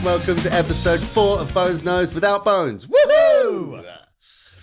Welcome to episode 4 of Bones Knows Without Bones. Woohoo!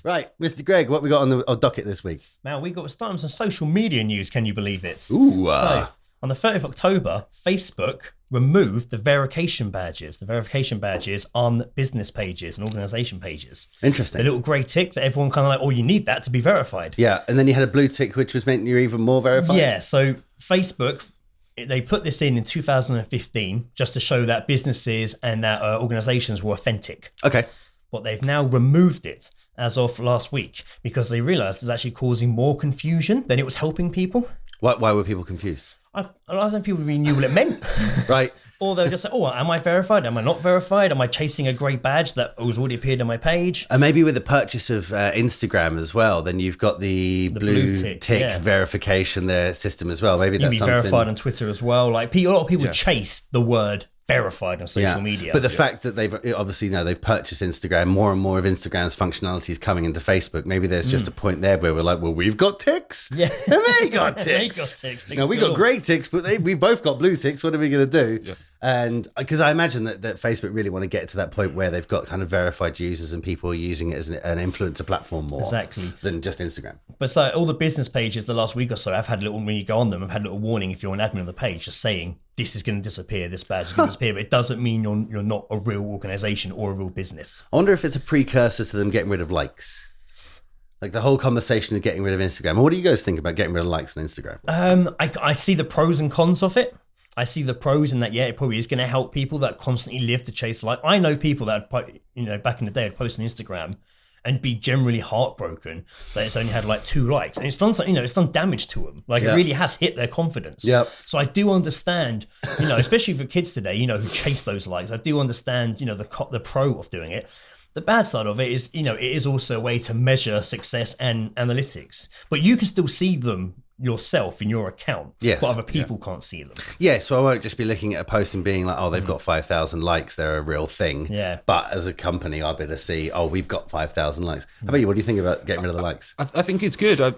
Right, Mr. Greg, what we got on the docket this week? Man, we got starting some social media news. Can you believe it? So, on the 30th of October, Facebook removed the verification badges. The verification badges on business pages and organization pages. interesting. The little grey tick that everyone kind of like, oh, you need that to be verified. Yeah, and then you had a blue tick, which was meant you're even more verified. Yeah, so Facebook, they put this in 2015 just to show that businesses and that organizations were authentic. Okay. But they've now removed it as of last week because they realized it's actually causing more confusion than it was helping people. Why were people confused? A lot of people really knew what it meant. Right. Or they'll just say, oh, am I verified? Am I not verified? Am I chasing a grey badge that was already appeared on my page? And maybe with the purchase of Instagram as well, then you've got the blue tick yeah. verification there system as well. Maybe You that's can be something. verified on Twitter as well. Like a lot of people chase the word verified on social media. But the fact that they've obviously they've purchased Instagram, more and more of Instagram's functionality is coming into Facebook. Maybe there's just a point there where we're like, well, we've got ticks, Yeah. and they got ticks. They got ticks. No, we got grey ticks, but we both got blue ticks. What are we going to do? Yeah. And because I imagine that Facebook really want to get to that point where they've got kind of verified users and people are using it as an influencer platform more Exactly. than just Instagram. But so all the business pages the last week or so, I've had when you go on them, I've had a little warning if you're an admin on the page just saying this is going to disappear, this badge is going to disappear, but it doesn't mean you're not a real organization or a real business. I wonder if it's a precursor to them getting rid of likes. Like the whole conversation of getting rid of Instagram. What do you guys think about getting rid of likes on Instagram? I see the pros and cons of it. I see the pros in that, it probably is going to help people that constantly live to chase like. I know people that, back in the day would post on Instagram and be generally heartbroken that it's only had like 2 likes. And it's done something, it's done damage to them. Like it really has hit their confidence. Yep. So I do understand, especially for kids today, who chase those likes. I do understand, the pro of doing it. The bad side of it is, it is also a way to measure success and analytics, but you can still see them yourself in your account, yes. but other people can't see them. Yeah, so I won't just be looking at a post and being like, oh, they've got 5,000 likes, they're a real thing. Yeah. But as a company, I'll be able to see, oh, we've got 5,000 likes. How about you? What do you think about getting rid of the likes? I think it's good.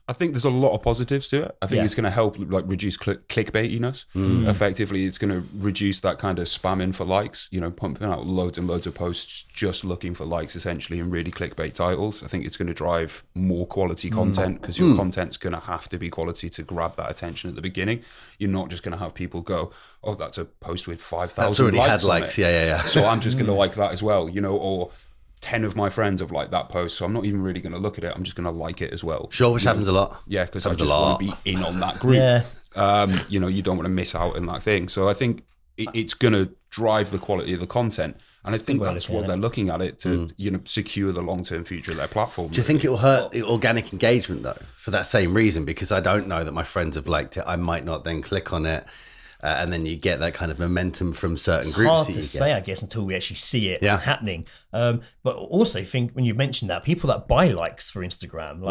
I think there's a lot of positives to it. I think it's going to help reduce clickbaitiness. Effectively, it's going to reduce that kind of spamming for likes, pumping out loads and loads of posts just looking for likes essentially and really clickbait titles. I think it's going to drive more quality content because your content's going to have to be quality to grab that attention at the beginning. You're not just going to have people go, oh, that's a post with 5,000 likes. That's already had likes. Yeah. So I'm just going to like that as well, or 10 of my friends have liked that post, so I'm not even really going to look at it. I'm just going to like it as well. Sure, which happens a lot. Yeah, because I just want to be in on that group. You don't want to miss out on that thing. So I think it's going to drive the quality of the content. And I think that's what they're looking at it to, secure the long-term future of their platform. Do you think it will hurt organic engagement, though, for that same reason? Because I don't know that my friends have liked it. I might not then click on it. And then you get that kind of momentum from certain groups. It's hard to say, I guess, until we actually see it happening. But also think when you mentioned that, people that buy likes for Instagram,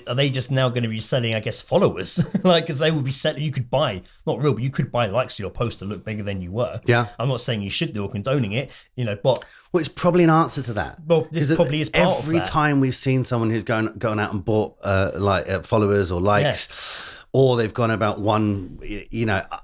are they just now going to be selling, I guess, followers? Because they will be selling, you could buy, not real, but you could buy likes to your post to look bigger than you were. Yeah. I'm not saying you should do or condoning it, but... Well, it's probably an answer to that. Well, this probably is part of that. Every time we've seen someone who's gone out and bought followers or likes... Yeah. Or they've gone about one,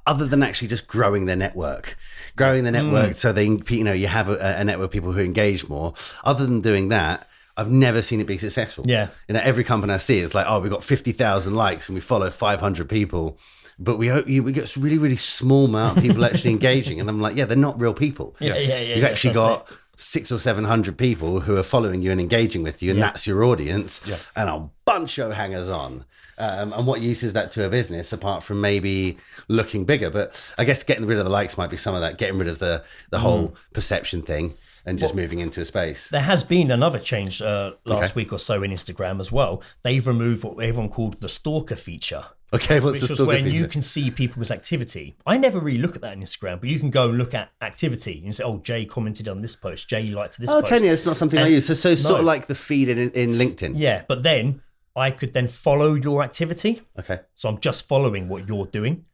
other than actually just growing their network so they, you have a network of people who engage more. Other than doing that, I've never seen it be successful. Yeah. Every company I see is like, oh, we got 50,000 likes and we follow 500 people. But we get a really, really small amount of people actually engaging. And I'm like, they're not real people. Yeah. You've actually got 600 or 700 people who are following you and engaging with you, and that's your audience, and a bunch of hangers on. And what use is that to a business apart from maybe looking bigger? But I guess getting rid of the likes might be some of that, getting rid of the whole perception thing and just moving into a space. There has been another change last week or so in Instagram as well. They've removed what everyone called the stalker feature. Okay, what's the stalker stalker feature? Which was when feature? you can see people's activity. I never really look at that on Instagram, but you can go and look at activity and say, oh, Jay commented on this post, Jay liked this post. Okay, it's not something I use. So sort of like the feed in LinkedIn. Yeah, but then I could then follow your activity. Okay. So I'm just following what you're doing.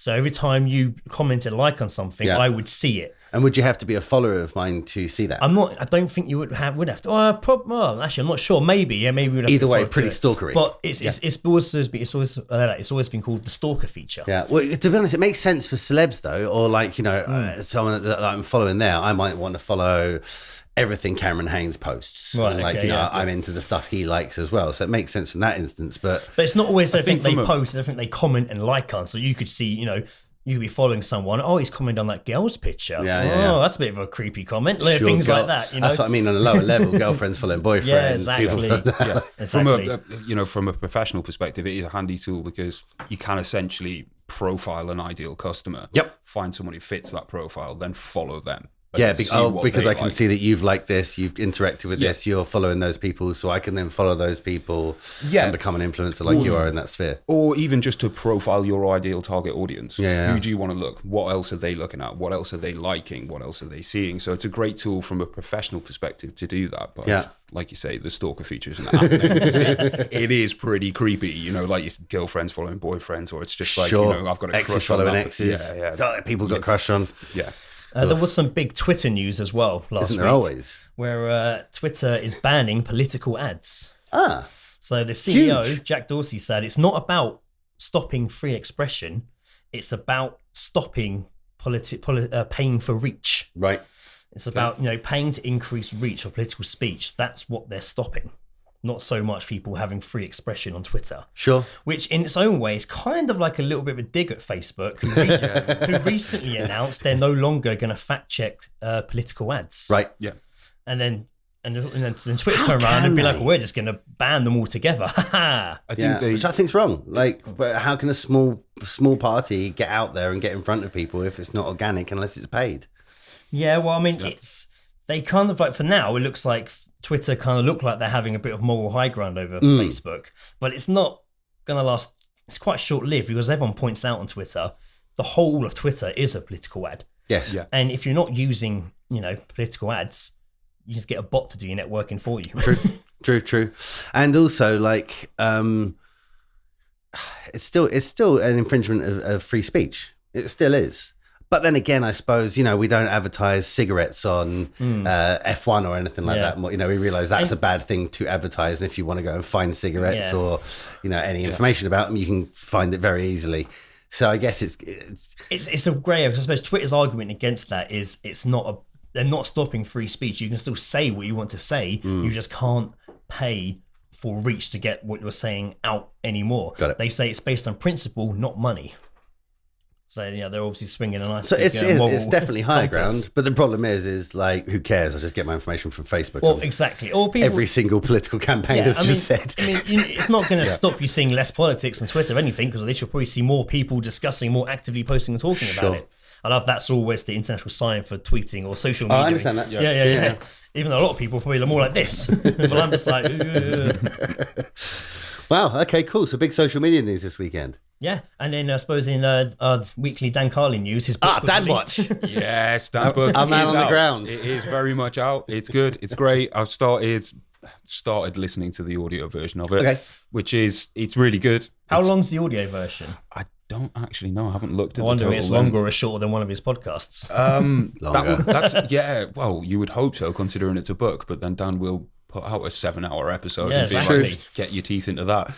So every time you commented like on something, I would see it. And would you have to be a follower of mine to see that? I don't think you would have to. Actually, I'm not sure. Maybe, yeah, maybe. We'd have Either to way, follow pretty to it. stalkery. But it's always been called the stalker feature. Yeah. Well, to be honest, it makes sense for celebs though, or like someone that I'm following there. I might want to follow everything Cameron Haynes posts. Right, And like, okay, I'm into the stuff he likes as well. So it makes sense in that instance. But it's not always. I think they from post. I think they comment and like on. So you could see, you could be following someone. Oh, he's commenting on that girl's picture. Yeah. That's a bit of a creepy comment. Like, sure, things girl- like that. That's what I mean on a lower level. Girlfriends following boyfriends. Yeah, exactly. Exactly. From a professional perspective, it is a handy tool because you can essentially profile an ideal customer. Yep. Find someone who fits that profile, then follow them. Yeah, See what because they I can like. see that you've liked this, you've interacted with this, you're following those people, so I can then follow those people and become an influencer like you are in that sphere. Or even just to profile your ideal target audience. Yeah. Who do you want to look? What else are they looking at? What else are they liking? What else are they seeing? So it's a great tool from a professional perspective to do that. But like you say, the stalker features and it is pretty creepy, like your girlfriends following boyfriends, or it's just like, I've got a exes crush following on that. exes. Yeah. People got crushed on. Yeah. There was some big Twitter news as well last Isn't week. there always? Where Twitter is banning political ads. So the CEO, Huge. Jack Dorsey, said it's not about stopping free expression. It's about stopping paying for reach. Right. It's about paying to increase reach of political speech. That's what they're stopping. Not so much people having free expression on Twitter. Sure. Which in its own way is kind of like a little bit of a dig at Facebook, who recently announced they're no longer going to fact check political ads. Right. Yeah. And then Twitter turn around and be like, well, we're just going to ban them all together. I think which I think's wrong. Like, but how can a small party get out there and get in front of people if it's not organic unless it's paid? Yeah, well, I mean, they kind of like, for now, it looks like Twitter kind of look like they're having a bit of moral high ground over Facebook, but it's not going to last. It's quite short-lived because everyone points out on Twitter, the whole of Twitter is a political ad. Yes. Yeah. And if you're not using, political ads, you just get a bot to do your networking for you. True. And also, like, it's still an infringement of free speech. It still is. But then again, I suppose, we don't advertise cigarettes on F1 or anything like that. We realize that's a bad thing to advertise. And if you want to go and find cigarettes or, any information about them, you can find it very easily. So I guess it's a grey area, because I suppose Twitter's argument against that is they're not stopping free speech. You can still say what you want to say. You just can't pay for reach to get what you're saying out anymore. Got it. They say it's based on principle, not money. So they're obviously swinging a nice. So big, it's definitely higher compass. ground, but the problem is like, who cares? I'll just get my information from Facebook. Well, exactly. Or people, every single political campaign has just said. I mean, it's not going to stop you seeing less politics on Twitter or anything, because at least you'll probably see more people discussing, more actively posting and talking about it. I love that's always the international sign for tweeting or social media. I understand that. Yeah. Even though a lot of people probably are more like this, but I'm just like, Wow. Okay. Cool. So big social media news this weekend. yeah. And then I suppose in our weekly Dan Carlin news, his book was Dan released. Watch. Yes, Dan's book. A man is on the out. ground. It is very much out. It's good. It's great. I've started listening to the audio version of it, it's really good. How long's the audio version? I don't actually know. I haven't looked at I wonder the if it's total longer length. or shorter than one of his podcasts. Longer. Well, you would hope so, considering it's a book, but then Dan will put out a 7-hour episode Yeah, and be exactly. like, get your teeth into that.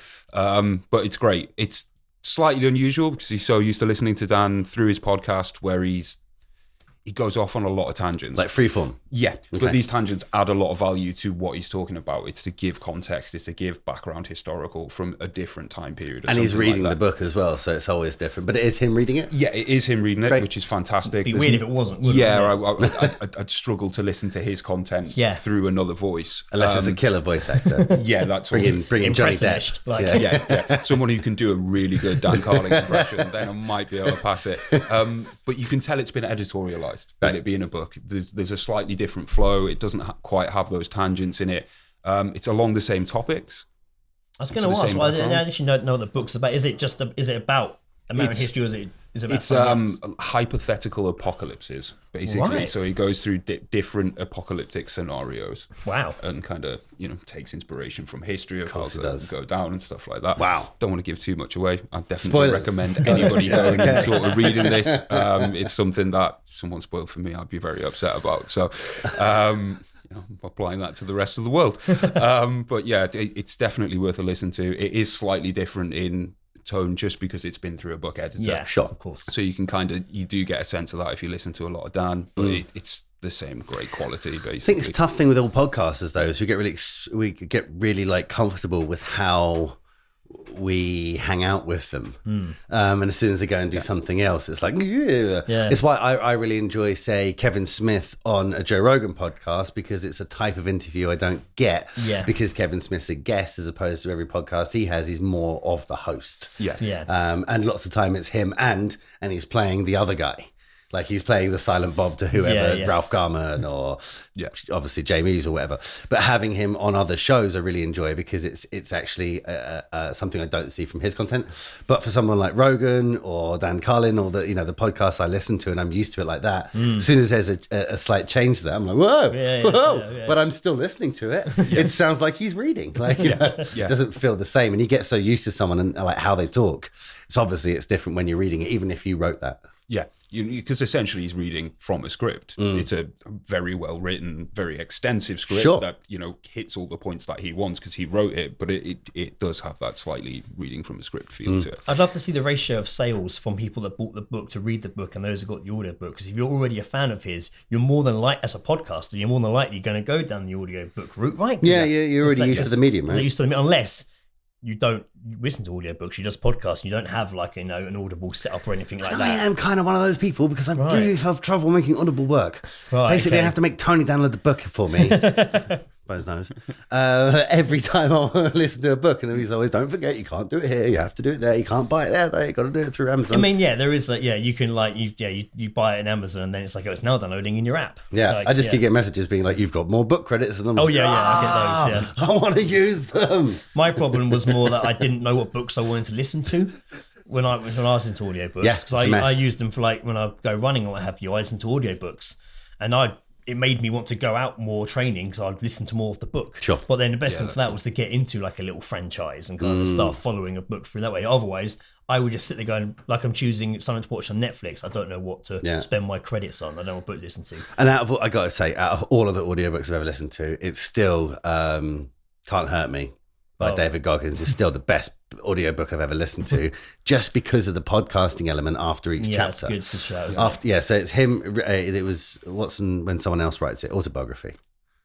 But it's great. It's slightly unusual because he's so used to listening to Dan through his podcast where he goes off on a lot of tangents. Like freeform. Yeah, Okay. but these tangents add a lot of value to what he's talking about. It's to give context, it's to give background historical from a different time period. Or And he's something reading like the that. book as well, so it's always different. But it is him reading it? Yeah, it is him reading it, Great. which is fantastic. It'd be There's weird if it wasn't. Wouldn't it? I'd struggle to listen to his content Yeah. through another voice. Unless it's a killer voice actor. Yeah, that's bring in Johnny Impressionist, Depp. like- yeah. yeah. Someone who can do a really good Dan Carlin impression, then I might be able to pass it. But you can tell it's been editorialized, with it being a book. There's a slightly different flow. It doesn't quite have those tangents in it. It's along the same topics. I was going to It's the ask. same Well, I background. actually know what the book's about. Is it about American history, or is it Is it about It's something else? hypothetical apocalypses, basically. Right. So he goes through different apocalyptic scenarios. Wow. And kind of, takes inspiration from history of how course it to does. go down and stuff like that. Wow. Don't want to give too much away. I definitely Spoilers. recommend anybody going and sort of reading this. It's something that someone spoiled for me, I'd be very upset about. So, I'm applying that to the rest of the world. But yeah, it's definitely worth a listen to. It is slightly different in tone just because it's been through a book editor. Yeah, Sure. of course. So you do get a sense of that if you listen to a lot of Dan, but it's the same great quality, basically. I think it's a tough thing with all podcasters though, is we get really like comfortable with how we hang out with them, and as soon as they go and do something else, it's like yeah. It's why I really enjoy, say, Kevin Smith on a Joe Rogan podcast, because it's a type of interview I don't get, because Kevin Smith's a guest as opposed to every podcast he has, he's more of the host, and lots of time it's him and he's playing the other guy. Like he's playing the silent Bob to whoever, Ralph Garman or obviously Jamies or whatever. But having him on other shows, I really enjoy, because it's actually something I don't see from his content. But for someone like Rogan or Dan Carlin or the podcasts I listen to and I'm used to it like that, as soon as there's a slight change there, I'm like, whoa. But I'm still listening to it. It sounds like he's reading. Like it doesn't feel the same. And you get so used to someone and like how they talk. So obviously it's different when you're reading it, even if you wrote that. Yeah, because essentially he's reading from a script. It's a very well written, very extensive script that hits all the points that he wants because he wrote it. But it does have that slightly reading from a script feel to it. I'd love to see the ratio of sales from people that bought the book to read the book and those who got the audio book. Because if you're already a fan of his, you're more than as a podcaster, you're more than likely going to go down the audio book route, right? Yeah, you're already used to the medium, right? Used to the, unless you don't listen to audiobooks, you just podcast, and you don't have like an Audible setup or anything like that. I am kind of one of those people because I really have trouble making Audible work. Basically, I have to make Tony download the book for me. By his nose. Every time I want to listen to a book, and he's always, don't forget, you can't do it here, you have to do it there, you can't buy it there, though, you got to do it through Amazon. I mean, there is you can you buy it in Amazon, and then it's like, it's now downloading in your app. I just keep getting messages being like, you've got more book credits, and I'm like, I get those. I want to use them. My problem was more that I didn't know what books I wanted to listen to when I was into audiobooks, because I used them for like when I go running or what have you. I listen to audiobooks, and it made me want to go out more training because I'd listen to more of the book. Sure. But then the best thing for that was to get into like a little franchise and kind of start following a book through that way. Otherwise, I would just sit there going, like I'm choosing something to watch on Netflix. I don't know what to spend my credits on. I don't know what book to listen to. And I got to say, out of all of the audiobooks I've ever listened to, it's still Can't Hurt Me by David Goggins is still the best audiobook I've ever listened to, just because of the podcasting element after each chapter. It's good show, so it's him. It was when someone else writes it, autobiography.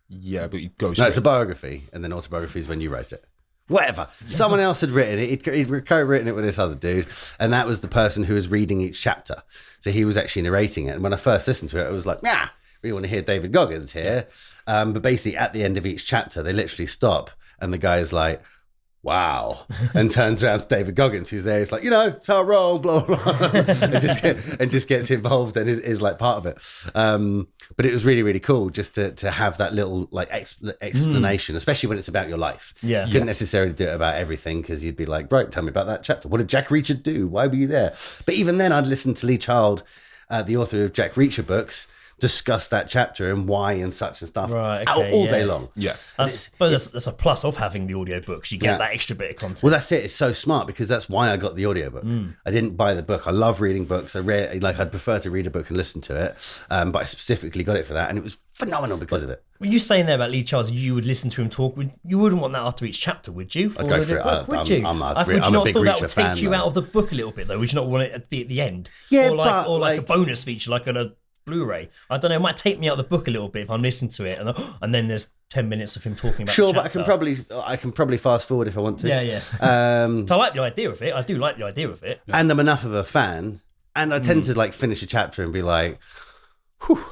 Yeah, but it goes. No, it's a biography, and then autobiography is when you write it. Whatever. Someone else had written it. He'd co-written it with this other dude, and that was the person who was reading each chapter. So he was actually narrating it. And when I first listened to it, I was like, we want to hear David Goggins here. But basically, at the end of each chapter, they literally stop, and the guy's like, wow, and turns around to David Goggins, who's there. He's like, it's how I roll, blah, blah, blah, and just gets involved and is like part of it. But it was really, really cool just to have that little like explanation, especially when it's about your life. Yeah. You couldn't necessarily do it about everything, because you'd be like, right, tell me about that chapter. What did Jack Reacher do? Why were you there? But even then, I'd listen to Lee Child, the author of Jack Reacher books, discuss that chapter and why and such and stuff all day long. Yeah. I suppose that's a plus of having the audiobooks. You get that extra bit of content. Well, that's it. It's so smart, because that's why I got the audiobook. I didn't buy the book. I love reading books. I'd prefer to read a book and listen to it. But I specifically got it for that, and it was phenomenal because of it. Were you saying there about Lee Charles, you would listen to him talk? You wouldn't want that after each chapter, would you? I'd go for it. Would you? I'm a would you not big feel that Reacher would fan, take you though. out of the book a little bit, though? Would you not want it at the end? Yeah, or like a bonus feature, like on a Blu-ray. I don't know. It might take me out of the book a little bit if I'm listening to it, and then there's 10 minutes of him talking about. Sure, but I can probably fast forward if I want to. Yeah. So I like the idea of it. I do like the idea of it. And I'm enough of a fan, and I tend to like finish a chapter and be like, whew.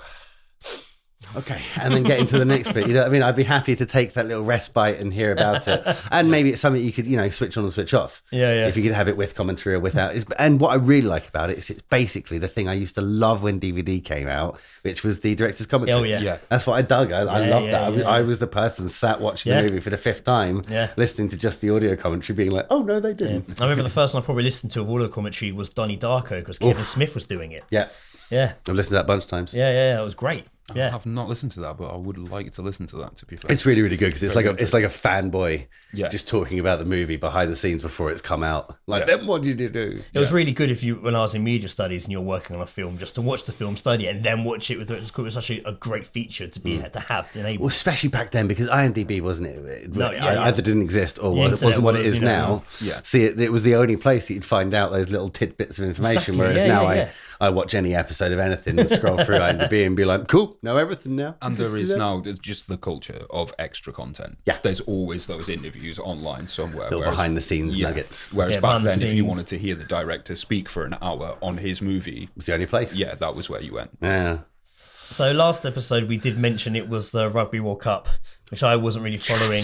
okay, and then get into the next bit. You know what I mean? I'd be happy to take that little respite and hear about it. And maybe it's something you could, switch on and switch off. Yeah. If you could have it with commentary or without. And what I really like about it is it's basically the thing I used to love when DVD came out, which was the director's commentary. Oh, yeah. That's what I dug. I loved that. Yeah. I was the person sat watching the movie for the 5th time, listening to just the audio commentary, being like, oh, no, they didn't. I remember the first one I probably listened to of all the commentary was Donnie Darko, because Kevin Smith was doing it. Yeah. Yeah. I've listened to that a bunch of times. Yeah, it was great. I have not listened to that, but I would like to listen to that, to be fair. It's really, really good because it's like a fanboy Yeah. just talking about the movie behind the scenes before it's come out. Like, then what did you do? It was really good when I was in media studies and you're working on a film, just to watch the film, study it, and then watch it with it. It was actually a great feature to have to enable. Well, especially back then, because IMDb wasn't it? No, either didn't exist or The wasn't what it internet is was, now. Yeah. See, it was the only place that you'd find out those little tidbits of information. Exactly, Whereas yeah, now yeah. I watch any episode of anything and scroll through IMDb and be like, cool, know everything now. And there is now just the culture of extra content. Yeah. There's always those interviews online somewhere. Little behind the scenes nuggets. Whereas Yeah, back behind the then, if you scenes. wanted to hear the director speak for an hour on his movie, It was the only place. yeah, that was where you went. Yeah. So last episode we did mention it was the Rugby World Cup, which I wasn't really following.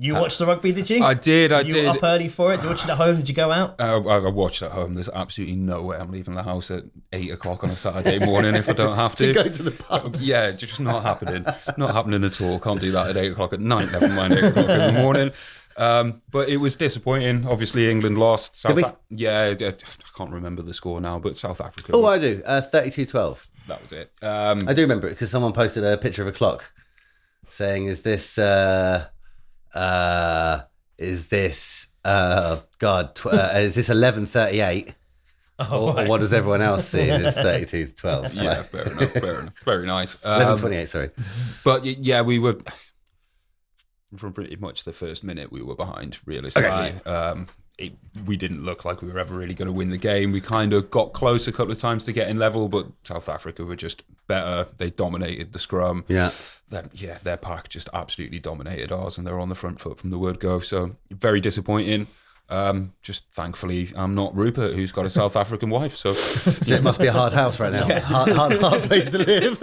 You watched the rugby, did you? I did. You were up early for it? Did you watch it at home? Did you go out? I watched at home. There's absolutely no way I'm leaving the house at 8 o'clock on a Saturday morning if I don't have to. To go to the pub. Yeah, just not happening. Not happening at all. Can't do that at 8 o'clock at night, never mind 8 o'clock in the morning. But it was disappointing. Obviously, England lost. Did we? Yeah, I can't remember the score now, but South Africa. Oh, I do. 32-12. That was it. I do remember it because someone posted a picture of a clock saying, is this is this 11:38? Or what does everyone else see? And it's 32-12. Yeah, fair enough. Very nice. 11:28, sorry. But yeah, we were from pretty much the first minute we were behind. Realistically, we didn't look like we were ever really going to win the game. We kind of got close a couple of times to getting level, but South Africa were just better. They dominated the scrum. Yeah. Their pack just absolutely dominated ours, and they're on the front foot from the word go. So very disappointing. Just thankfully, I'm not Rupert, who's got a South African wife. So It must be a hard house right now. Hard place to live.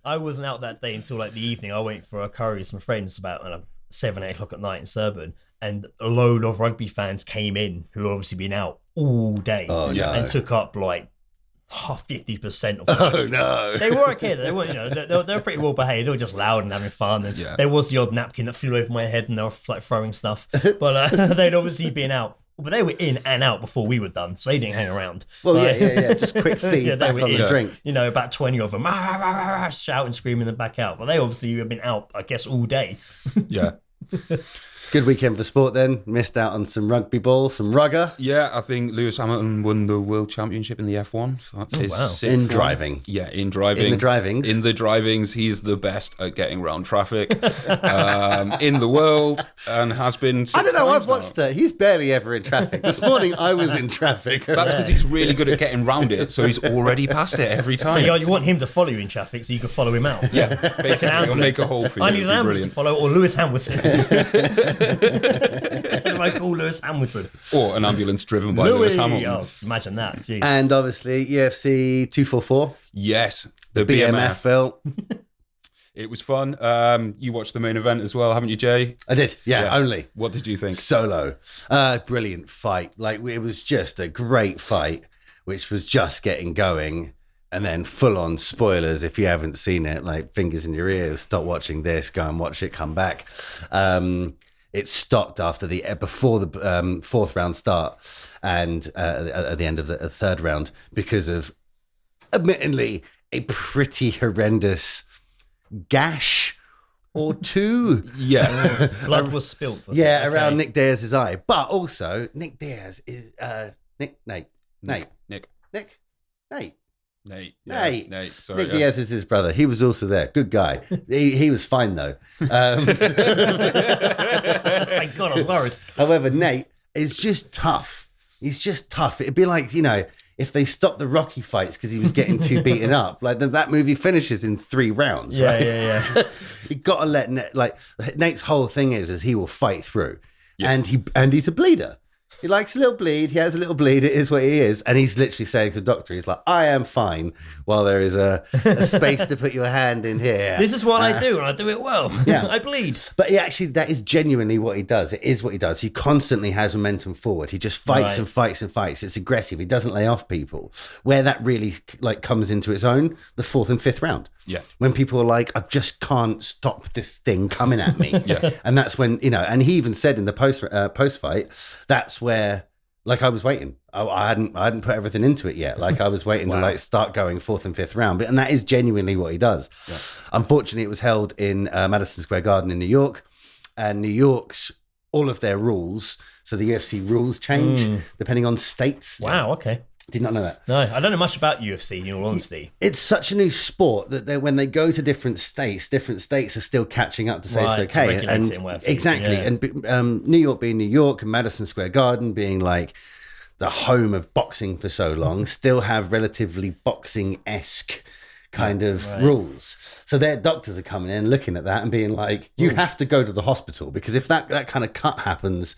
I wasn't out that day until like the evening. I went for a curry with some friends about 7, 8 o'clock at night in Surburn, and a load of rugby fans came in who obviously been out all day and took up like 50% of the Oh no. They were okay. They were, they were pretty well behaved. They were just loud and having fun. And there was the odd napkin that flew over my head, and they were like throwing stuff. But they'd obviously been out. But they were in and out before we were done, so they didn't hang around. Well, yeah. Just quick feed they back were on the in. drink. About 20 of them shouting, screaming, and back out. But they obviously have been out, I guess, all day. yeah. Good weekend for sport then. Missed out on some rugby ball, some rugger. Yeah, I think Lewis Hamilton won the World Championship in the F1. So that's his sixth In one. driving. Yeah, in driving. In the drivings. In the drivings, he's the best at getting around traffic in the world, and has been. I don't know. I've watched watched that. He's barely ever in traffic. This morning I was in traffic. That's because he's really good at getting round it, so he's already passed it every So time. you want him to follow you in traffic so you can follow him out. Yeah, basically, he'll make a hole for you. I need It'd an be ambulance to brilliant. follow, or Lewis Hamilton. What do I call Lewis Hamilton? Or an ambulance driven by Lewis Hamilton. Oh, imagine that. Jeez. And obviously UFC 244. Yes, the BMF BMF. Phil. It was fun. You watched the main event as well, haven't you, Jay? I did. Yeah, only. What did you think? Solo. Brilliant fight. Like, it was just a great fight, which was just getting going. And then full on spoilers. If you haven't seen it, like fingers in your ears, stop watching this, go and watch it, come back. It stopped after before the fourth round start, and at the end of the third round, because of admittedly a pretty horrendous gash or two. Yeah. Blood was spilt. Was Yeah, it? Okay. around Nick Diaz's eye. But also, Nick Diaz is Nate. Nick. Nate. Yeah, Nate. Nate. Sorry. Nick Diaz is his brother. He was also there. Good guy. He was fine though. Thank God, I was worried. However, Nate is just tough. He's just tough. It'd be like, if they stopped the Rocky fights because he was getting too beaten up, like that movie finishes in 3 rounds, Yeah, right? yeah. You got to let Nate's whole thing is he will fight through, and he's a bleeder. He likes a little bleed. He has a little bleed. It is what he is. And he's literally saying to the doctor, he's like, I am fine, while there is a space to put your hand in here. This is what I do, and I do it well. Yeah. I bleed. But that is genuinely what he does. It is what he does. He constantly has momentum forward. He just fights and fights and fights. It's aggressive. He doesn't lay off people. Where that really comes into its own, the 4th and 5th round. Yeah. When people are like, I just can't stop this thing coming at me. Yeah. And that's when, and he even said in the post fight, that's where, I was waiting. I hadn't put everything into it yet. I was waiting to start going 4th and 5th round. And that is genuinely what he does. Yeah. Unfortunately, it was held in Madison Square Garden in New York, and New York's all of their rules. So the UFC rules change depending on states. Wow. Okay. Did not know that. No, I don't know much about UFC, in all honesty. It's such a new sport that when they go to different states are still catching up to say it's okay. Exactly. Yeah. And New York being New York, and Madison Square Garden being the home of boxing for so long, still have relatively boxing-esque kind of rules. So their doctors are coming in, looking at that and being like, you have to go to the hospital, because if that kind of cut happens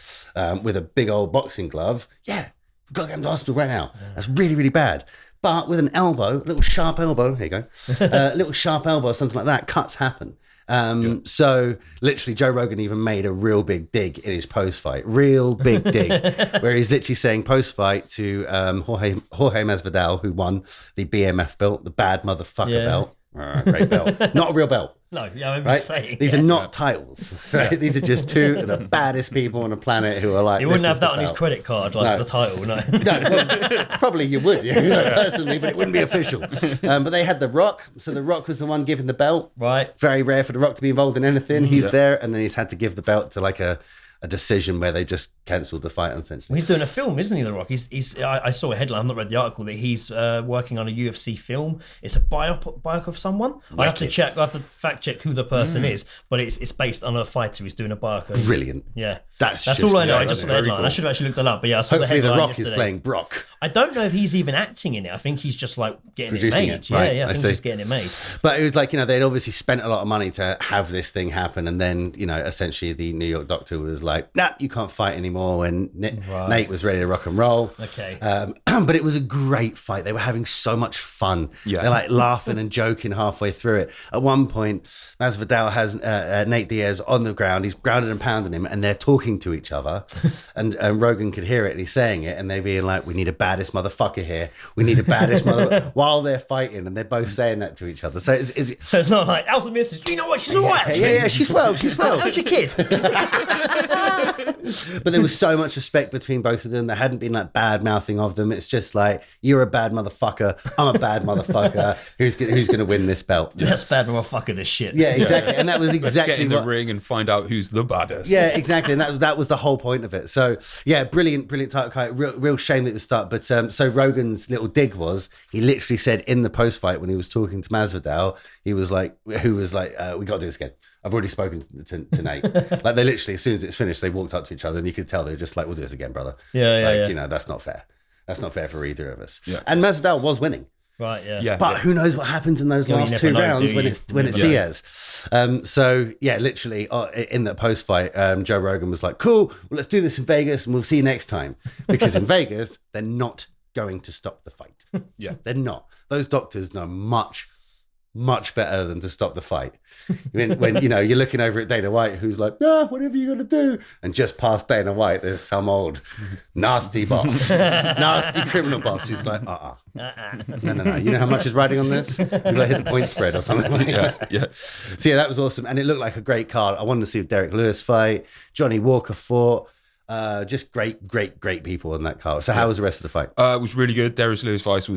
with a big old boxing glove, we've got to get him to the hospital right now. That's really, really bad. But with an elbow, a little sharp elbow, here you go, a little sharp elbow, something like that, cuts happen. So literally Joe Rogan even made a real big dig in his post-fight, where he's literally saying post-fight to Jorge Masvidal, who won the BMF belt, the bad motherfucker belt. Great belt. Not a real belt. No, I remember saying. These are not titles, right? Yeah. These are just two of the baddest people on the planet who are like. He wouldn't have that on his credit card as a title, no. No, probably you would, personally, but it wouldn't be official. But they had The Rock, so The Rock was the one giving the belt. Right. Very rare for The Rock to be involved in anything. He's there, and then he's had to give the belt to a decision where they just cancelled the fight, essentially. Well, he's doing a film, isn't he, The Rock? I saw a headline, I've not read the article, that he's working on a UFC film. It's a biopic of someone. I have to fact check who the person is, but it's based on a fighter who's doing a biopic. Brilliant. Yeah. That's all I know. I just saw the headline. Cool. I should have actually looked it up, but I saw Hopefully the headline. The Rock yesterday. is playing Brock. I don't know if he's even acting in it. I think he's just getting producing it made. Right. I think he's getting it made. But it was they'd obviously spent a lot of money to have this thing happen, and then essentially the New York doctor was like, nah, you can't fight anymore, when Nate was ready to rock and roll. Okay. But it was a great fight. They were having so much fun. Yeah. They're laughing and joking halfway through it. At one point, Masvidal has Nate Diaz on the ground. He's grounded and pounding him, and they're talking to each other. and Rogan could hear it, and he's saying it, and they're being like, we need a baddest motherfucker here. We need a baddest mother while they're fighting, and they're both saying that to each other. So it's not like, how's the missus? You know what? She's all right. Yeah, she's well. How's your kid? But there was so much respect between both of them. There hadn't been bad mouthing of them. It's just you're a bad motherfucker. I'm a bad motherfucker. Who's going to win this belt? That's bad motherfucker. This shit. Yeah, exactly. And that was exactly Let's get in the ring and find out who's the baddest. Yeah, exactly. And that was the whole point of it. So yeah, brilliant title fight. Real shame that it was start. But so Rogan's little dig was, he literally said in the post fight when he was talking to Masvidal, he was like, we got to do this again. I've already spoken to Nate. They literally, as soon as it's finished, they walked up to each other, and you could tell they were just like, we'll do this again, brother. Yeah. That's not fair. That's not fair for either of us. Yeah. And Masvidal was winning. Right, yeah. But who knows what happens in those last two rounds when it's Diaz. So yeah, literally in that post fight, Joe Rogan was like, cool, well, let's do this in Vegas and we'll see you next time. Because in Vegas, they're not going to stop the fight. Yeah. They're not. Those doctors know much better than to stop the fight. When you're looking over at Dana White, who's like, whatever you got to do, and just past Dana White, there's some old nasty boss, nasty criminal boss who's like, no. You know how much is riding on this? We've got to hit the point spread or something like that. Yeah. So yeah, that was awesome, and it looked like a great card. I wanted to see Derek Lewis fight. Johnny Walker fought. Just great people in that card. So how was the rest of the fight? It was really good. Derek Lewis fight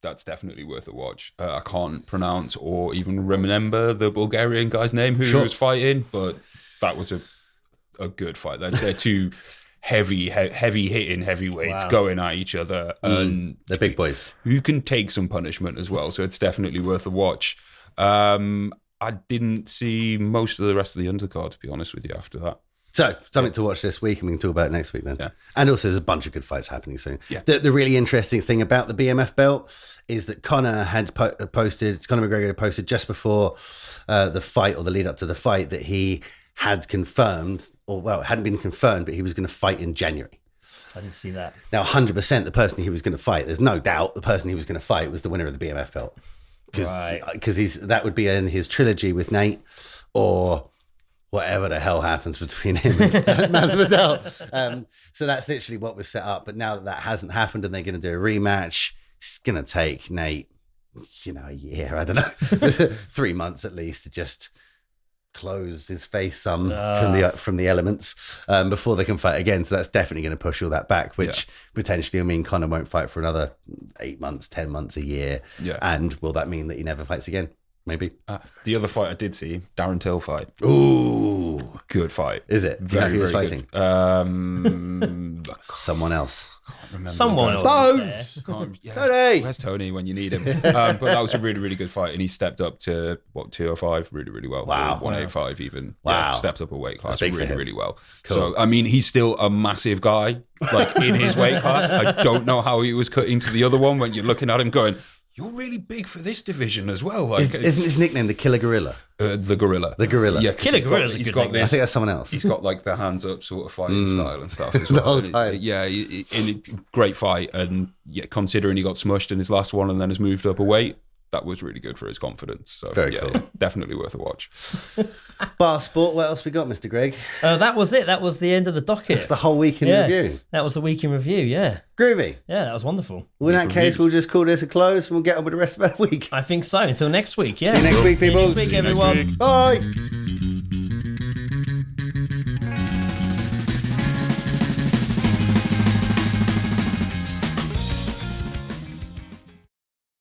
that's definitely worth a watch. I can't pronounce or even remember the Bulgarian guy's name who was fighting, but that was a good fight. They're two heavy hitting heavyweights going at each other, and they're big boys who can take some punishment as well. So it's definitely worth a watch. I didn't see most of the rest of the undercard, to be honest with you, after that. So, something to watch this week, and we can talk about it next week then. Yeah. And also, there's a bunch of good fights happening soon. Yeah. The really interesting thing about the BMF belt is that Conor McGregor posted just before the fight, or the lead up to the fight, that he had confirmed, it hadn't been confirmed, but he was going to fight in January. I didn't see that. Now, 100%, the person he was going to fight, there's no doubt the person he was going to fight was the winner of the BMF belt. Because that would be in his trilogy with Nate, or whatever the hell happens between him and Masvidal. So that's literally what was set up. But now that hasn't happened and they're going to do a rematch, it's going to take Nate, a year, I don't know, 3 months at least to just close his face from the elements before they can fight again. So that's definitely going to push all that back, which potentially, Conor won't fight for another 8 months, 10 months, a year. Yeah. And will that mean that he never fights again? Maybe. The other fight I did see, Darren Till fight. Ooh. Good fight. Is it? Do you know who was fighting? Someone else. Someone else. Bones! Tony! Where's Tony when you need him? But that was a really, really good fight. And he stepped up to, 205 really, really well. Wow. 185 even. Wow. Yeah, stepped up a weight class That's big for really, him. really well. Cool. So, he's still a massive guy, like in his weight class. I don't know how he was cut into the other one when you're looking at him going, you're really big for this division as well. Like, Isn't his nickname the Killer Gorilla? The Gorilla. The Gorilla. Yeah, Killer Gorilla's a good nickname. I think that's someone else. He's got like the hands up sort of fighting style and stuff as well. The whole And time. Great fight. And considering he got smushed in his last one and then has moved up a weight, that was really good for his confidence. So Very cool. Definitely worth a watch. Bar Sport, what else we got, Mr. Greg? That was it. That was the end of the docket. It's the whole week in review. That was the week in review, yeah. Groovy. Yeah, that was wonderful. Well, in that case, we'll just call this a close and we'll get on with the rest of our week. I think so. Until next week, yeah. See you next week, See you people. next week, See you next everyone. week. Bye.